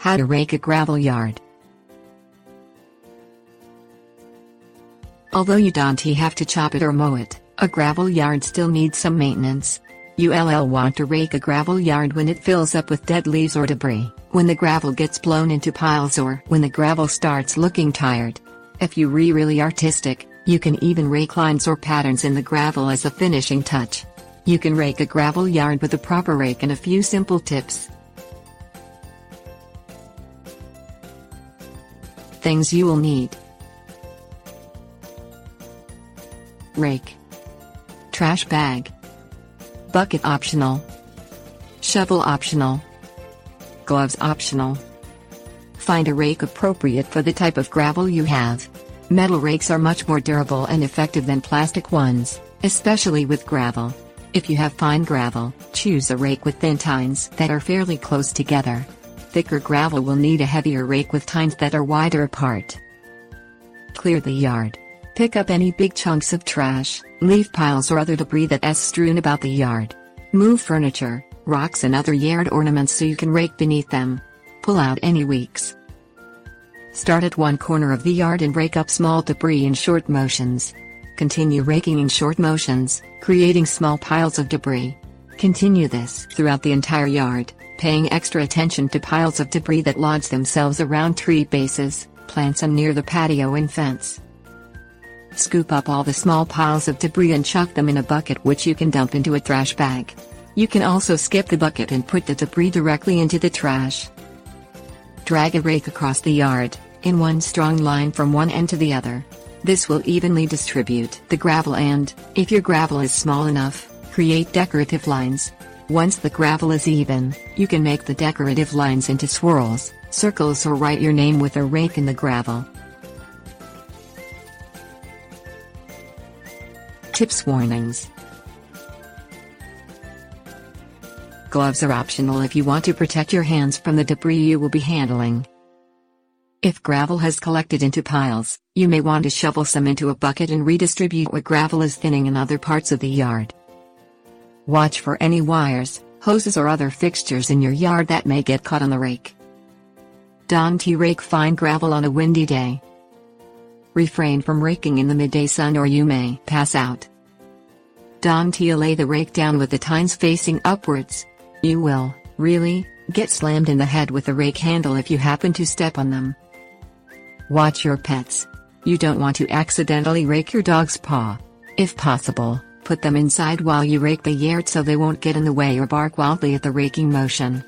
How to rake a gravel yard. Although you don't have to chop it or mow it, a gravel yard still needs some maintenance. You'll want to rake a gravel yard when it fills up with dead leaves or debris, when the gravel gets blown into piles, or when the gravel starts looking tired. If you're really artistic, you can even rake lines or patterns in the gravel as a finishing touch. You can rake a gravel yard with a proper rake and a few simple tips. Things you will need: rake, trash bag, bucket optional, shovel optional, gloves optional. Find a rake appropriate for the type of gravel you have. Metal rakes are much more durable and effective than plastic ones, especially with gravel. If you have fine gravel, choose a rake with thin tines that are fairly close together. Thicker gravel will need a heavier rake with tines that are wider apart. Clear the yard. Pick up any big chunks of trash, leaf piles or other debris that's strewn about the yard. Move furniture, rocks and other yard ornaments so you can rake beneath them. Pull out any weeds. Start at one corner of the yard and rake up small debris in short motions. Continue raking in short motions, creating small piles of debris. Continue this throughout the entire yard, paying extra attention to piles of debris that lodge themselves around tree bases, plants and near the patio and fence. Scoop up all the small piles of debris and chuck them in a bucket which you can dump into a trash bag. You can also skip the bucket and put the debris directly into the trash. Drag a rake across the yard, in one strong line from one end to the other. This will evenly distribute the gravel and, if your gravel is small enough, create decorative lines. Once the gravel is even, you can make the decorative lines into swirls, circles or write your name with a rake in the gravel. Tips: warnings. Gloves are optional if you want to protect your hands from the debris you will be handling. If gravel has collected into piles, you may want to shovel some into a bucket and redistribute what gravel is thinning in other parts of the yard. Watch for any wires, hoses or other fixtures in your yard that may get caught on the rake. Don't rake fine gravel on a windy day. Refrain from raking in the midday sun or you may pass out. Don't lay the rake down with the tines facing upwards. You will, really, get slammed in the head with the rake handle if you happen to step on them. Watch your pets. You don't want to accidentally rake your dog's paw. If possible, put them inside while you rake the yard so they won't get in the way or bark wildly at the raking motion.